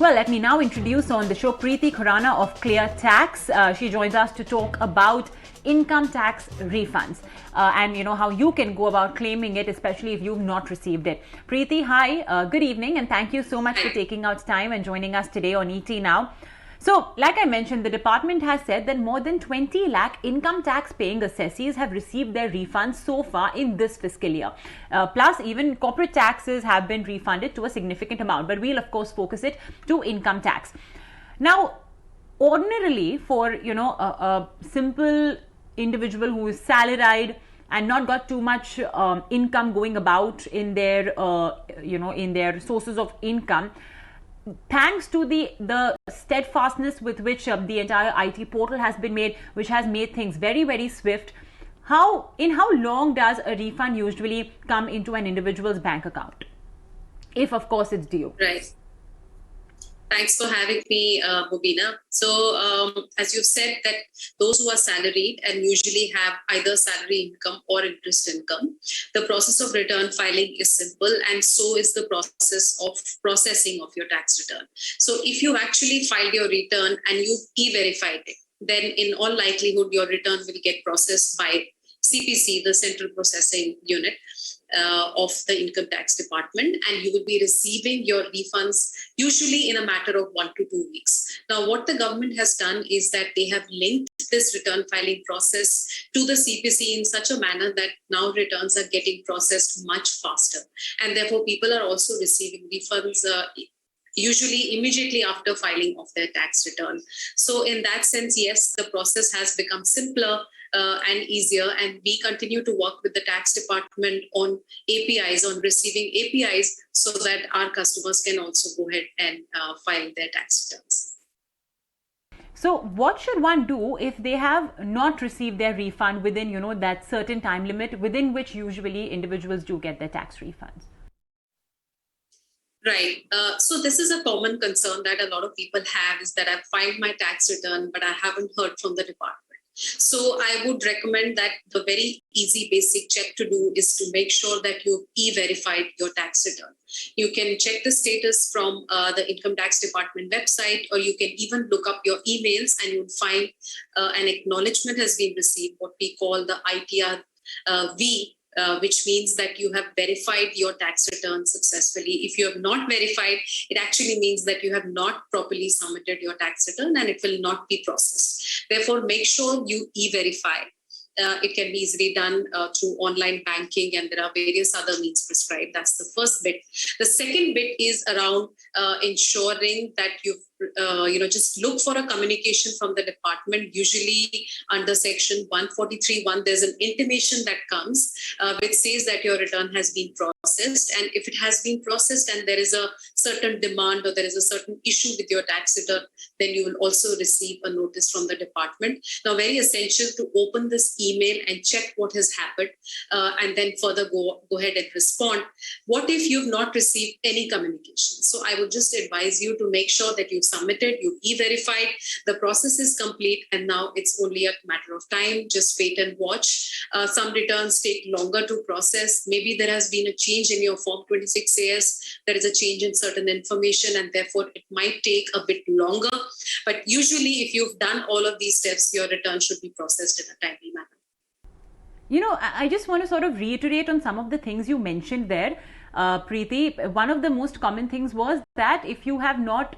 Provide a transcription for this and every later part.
Well, let me now introduce on the show Preeti Khurana of Clear Tax. She joins us to talk about income tax refunds and how you can go about claiming it, especially if you've not received it. Preeti, hi, good evening, and thank you so much for taking out time and joining us today on ET Now. So, like I mentioned, the department has said that more than 20 lakh income tax paying assessees have received their refunds so far in this fiscal year. Plus, even corporate taxes have been refunded to a significant amount, but we'll of course focus it to income tax. Now, ordinarily for a simple individual who is salaried and not got too much income going about in their in their sources of income, thanks to the steadfastness with which the entire IT portal has been made, which has made things very, very swift. How long does a refund usually come into an individual's bank account, if of course it's due? Right. Thanks for having me, Mubina. So, as you've said, that those who are salaried and usually have either salary income or interest income, the process of return filing is simple, and so is the process of processing of your tax return. So, if you actually filed your return and you've e-verified it, then in all likelihood, your return will get processed by CPC, the Central Processing Unit of the Income Tax Department, and you will be receiving your refunds usually in a matter of 1 to 2 weeks. Now, what the government has done is that they have linked this return filing process to the CPC in such a manner that now returns are getting processed much faster, and therefore people are also receiving refunds usually immediately after filing of their tax return. So in that sense, yes, the process has become simpler and easier, and we continue to work with the tax department on APIs, on receiving APIs, so that our customers can also go ahead and file their tax returns. So what should one do if they have not received their refund within that certain time limit within which usually individuals do get their tax refunds? Right. So this is a common concern that a lot of people have, is that I've filed my tax return, but I haven't heard from the department. So I would recommend that the very easy basic check to do is to make sure that you've e-verified your tax return. You can check the status from the Income Tax Department website, or you can even look up your emails and you'll find an acknowledgement has been received, what we call the ITR V, which means that you have verified your tax return successfully. If you have not verified, it actually means that you have not properly submitted your tax return and it will not be processed. Therefore, make sure you e-verify. It can be easily done through online banking, and there are various other means prescribed. That's the first bit. The second bit is around ensuring that you've just look for a communication from the department. Usually under section 143.1, there's an intimation that comes which says that your return has been processed. And if it has been processed and there is a certain demand or there is a certain issue with your tax return, then you will also receive a notice from the department. Now, very essential to open this email and check what has happened and then further go ahead and respond. What if you've not received any communication? So I would just advise you to make sure that you've submitted, you've e-verified, the process is complete, and now it's only a matter of time. Just wait and watch. Some returns take longer to process. Maybe there has been a change in your Form 26AS. There is a change in certain information, and therefore it might take a bit longer. But usually, if you've done all of these steps, your return should be processed in a timely manner. I just want to sort of reiterate on some of the things you mentioned there, Preeti. One of the most common things was that if you have not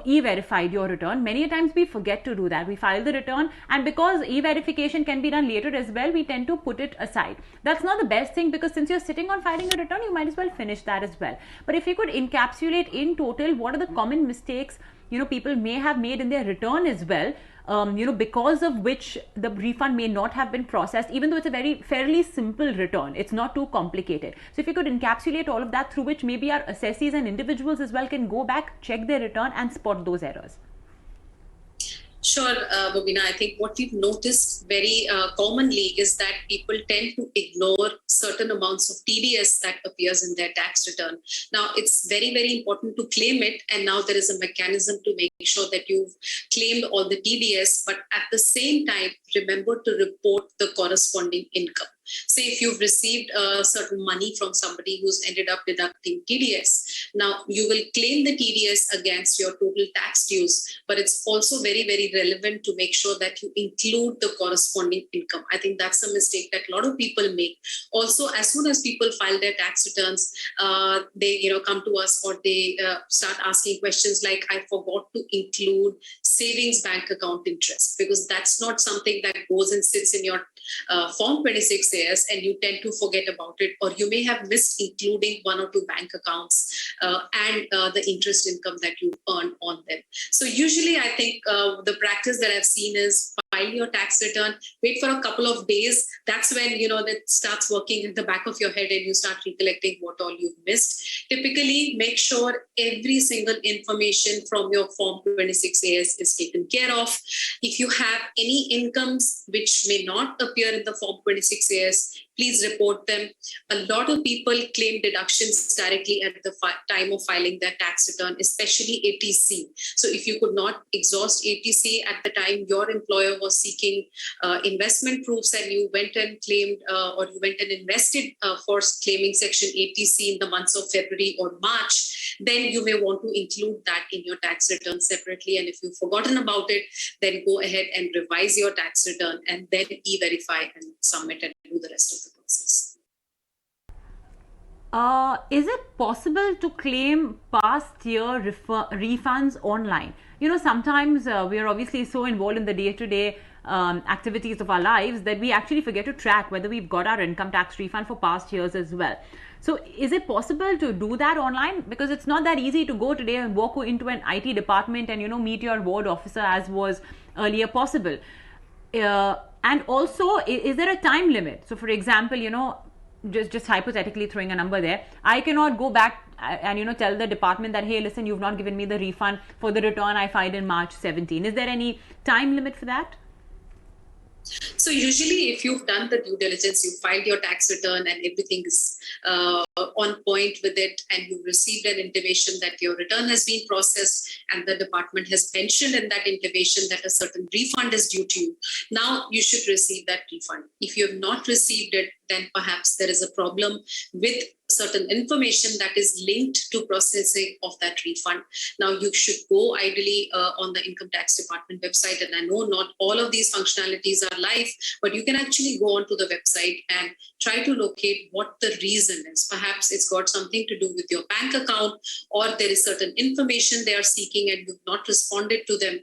e-verified your return, many times we forget to do that. We file the return, and because e-verification can be done later as well, we tend to put it aside. That's not the best thing, because since you're sitting on filing a return, you might as well finish that as well. But if you could encapsulate in total what are the common mistakes people may have made in their return as well, because of which the refund may not have been processed, even though it's a fairly simple return. It's not too complicated. So if you could encapsulate all of that, through which maybe our assessees and individuals as well can go back, check their return and spot those errors. Sure, Mubina. I think what we've noticed very commonly is that people tend to ignore certain amounts of TDS that appears in their tax return. Now, it's very, very important to claim it, and now there is a mechanism to make sure that you've claimed all the TDS, but at the same time, remember to report the corresponding income. Say if you've received certain money from somebody who's ended up deducting TDS, now you will claim the TDS against your total tax dues, but it's also very, very relevant to make sure that you include the corresponding income. I think that's a mistake that a lot of people make. Also, as soon as people file their tax returns, they come to us, or they start asking questions like, I forgot to include savings bank account interest, because that's not something that goes and sits in your form 26AS, and you tend to forget about it, or you may have missed including one or two bank accounts and the interest income that you earn on them. So usually I think the practice that I've seen is file your tax return, wait for a couple of days. That's when that starts working in the back of your head, and you start recollecting what all you've missed. Typically, make sure every single information from your form 26AS is taken care of. If you have any incomes which may not appear in the form 26AS, please report them. A lot of people claim deductions directly at the time of filing their tax return, especially ATC. So if you could not exhaust ATC at the time your employer was seeking investment proofs, and you went and claimed or you went and invested for claiming section ATC in the months of February or March, then you may want to include that in your tax return separately. And if you've forgotten about it, then go ahead and revise your tax return and then e-verify and submit and do the rest of the process. Is it possible to claim past year refunds online? Sometimes we are obviously so involved in the day-to-day activities of our lives that we actually forget to track whether we've got our income tax refund for past years as well. So is it possible to do that online? Because it's not that easy to go today and walk into an IT department and meet your ward officer as was earlier possible. And also, is there a time limit? So for example, just hypothetically throwing a number there, I cannot go back and tell the department that, hey, listen, you've not given me the refund for the return I filed in March 17. Is there any time limit for that? So usually if you've done the due diligence, you filed your tax return and everything is on point with it, and you've received an intimation that your return has been processed, and the department has mentioned in that intimation that a certain refund is due to you, now you should receive that refund. If you have not received it, then perhaps there is a problem with certain information that is linked to processing of that refund. Now you should go ideally on the income tax department website, and I know not all of these functionalities are live, but you can actually go onto the website and try to locate what the reason is. Perhaps it's got something to do with your bank account, or there is certain information they are seeking and you've not responded to them.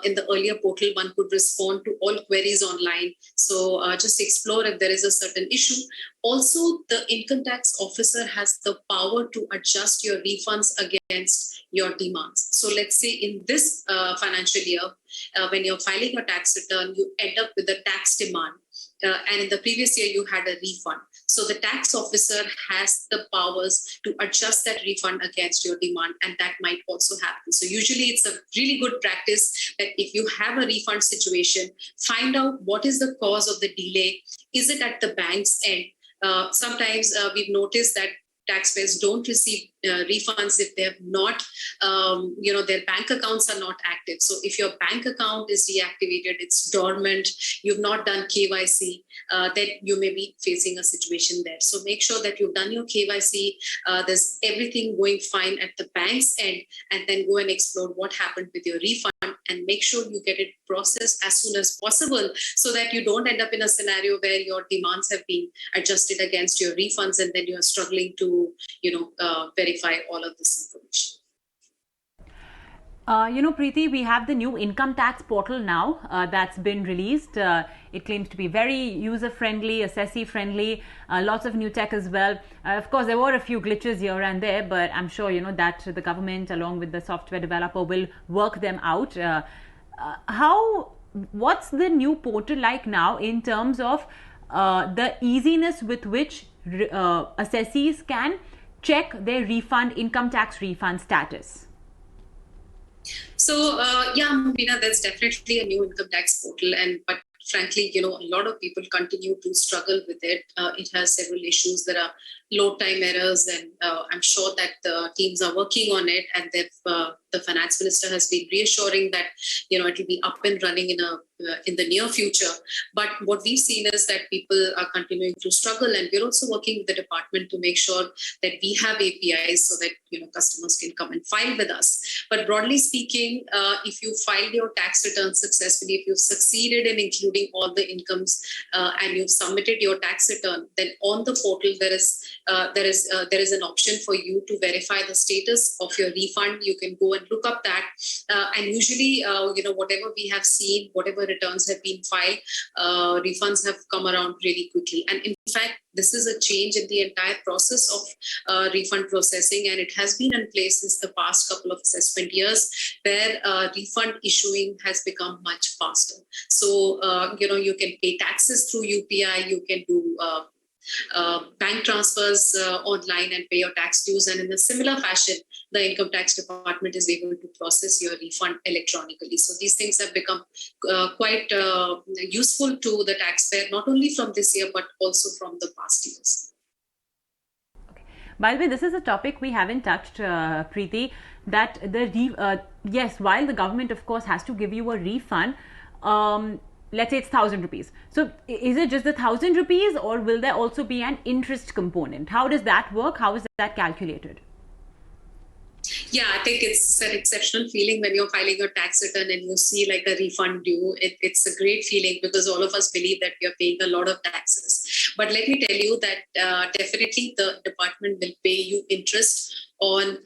In the earlier portal, one could respond to all queries online. So just explore if there is a certain issue. Also, the income tax officer has the power to adjust your refunds against your demands. So let's say in this financial year, when you're filing your tax return, you end up with a tax demand. And in the previous year, you had a refund. So the tax officer has the powers to adjust that refund against your demand, and that might also happen. So usually it's a really good practice that if you have a refund situation, find out what is the cause of the delay. Is it at the bank's end? Sometimes we've noticed that taxpayers don't receive refunds if they have not, their bank accounts are not active. So if your bank account is deactivated, it's dormant, you've not done KYC, then you may be facing a situation there. So make sure that you've done your KYC, there's everything going fine at the bank's end, and then go and explore what happened with your refund, and make sure you get it processed as soon as possible, so that you don't end up in a scenario where your demands have been adjusted against your refunds, and then you're struggling to verify all of this information. Preeti, we have the new income tax portal now that's been released. It claims to be very user-friendly, assessee-friendly, lots of new tech as well. Of course, there were a few glitches here and there, but I'm sure, that the government, along with the software developer, will work them out. What's the new portal like now in terms of the easiness with which assessees can check their income tax refund status? So, Meena, there's definitely a new income tax portal, but frankly, a lot of people continue to struggle with it. It has several issues. There are load time errors, and I'm sure that the teams are working on it, and the finance minister has been reassuring that it will be up and running in the near future. But what we've seen is that people are continuing to struggle, and we're also working with the department to make sure that we have APIs so that customers can come and file with us. But broadly speaking, if you filed your tax return successfully, if you've succeeded in including all the incomes and you've submitted your tax return, then on the portal there is an option for you to verify the status of your refund. You can go and look up that, and usually whatever we have seen, whatever returns have been filed, refunds have come around really quickly. And in fact, this is a change in the entire process of refund processing, and it has been in place since the past couple of assessment years, where refund issuing has become much faster. So you can pay taxes through UPI, you can do bank transfers online and pay your tax dues, and in a similar fashion the income tax department is able to process your refund electronically. So these things have become quite useful to the taxpayer, not only from this year but also from the past years. Okay. By the way, this is a topic we haven't touched, Preeti, that yes, while the government of course has to give you a refund, let's say it's 1,000 rupees. So is it just the 1,000 rupees, or will there also be an interest component? How does that work? How is that calculated? Yeah, I think it's an exceptional feeling when you're filing your tax return and you see like a refund due. It's a great feeling because all of us believe that we are paying a lot of taxes. But let me tell you that definitely the department will pay you interest on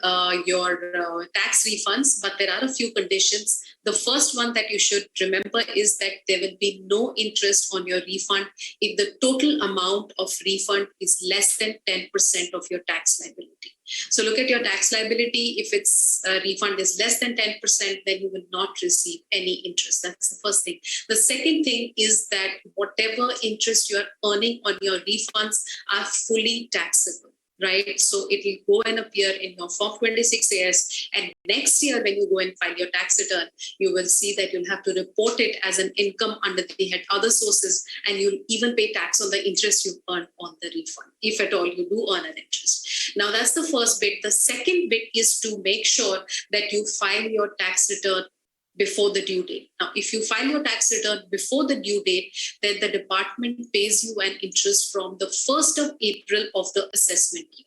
your tax refunds, but there are a few conditions. The first one that you should remember is that there will be no interest on your refund if the total amount of refund is less than 10% of your tax liability. So look at your tax liability. If its refund is less than 10%, then you will not receive any interest. That's the first thing. The second thing is that whatever interest you are earning on your refunds are fully taxable. Right? So it will go and appear in your Form 26AS. And next year, when you go and file your tax return, you will see that you'll have to report it as an income under the head other sources, and you'll even pay tax on the interest you earn on the refund, if at all you do earn an interest. Now, that's the first bit. The second bit is to make sure that you file your tax return before the due date. Now, if you file your tax return before the due date, then the department pays you an interest from the 1st of April of the assessment year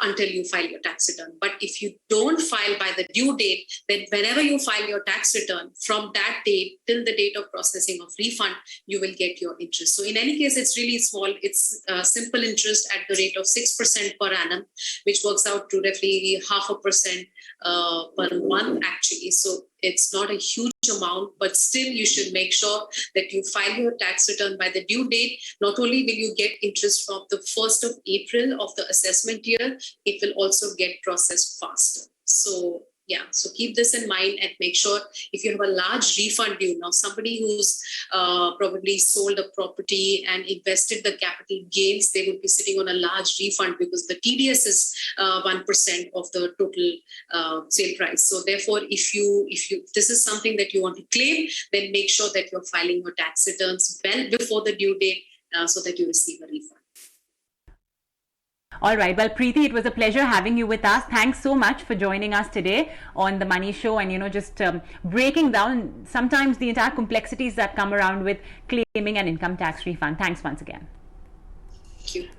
until you file your tax return. But if you don't file by the due date, then whenever you file your tax return from that date till the date of processing of refund, you will get your interest. So in any case, it's really small. It's simple interest at the rate of 6% per annum, which works out to roughly 0.5% per month actually. So it's not a huge amount, but still you should make sure that you file your tax return by the due date. Not only will you get interest from the 1st of April of the assessment year, it will also get processed faster. So yeah, so keep this in mind and make sure if you have a large refund due. Now, somebody who's probably sold a property and invested the capital gains, they would be sitting on a large refund because the TDS is 1% of the total sale price. So therefore, if this is something that you want to claim, then make sure that you're filing your tax returns well before the due date so that you receive a refund. All right. Well, Preeti, it was a pleasure having you with us. Thanks so much for joining us today on The Money Show and, just breaking down sometimes the entire complexities that come around with claiming an income tax refund. Thanks once again. Thank you.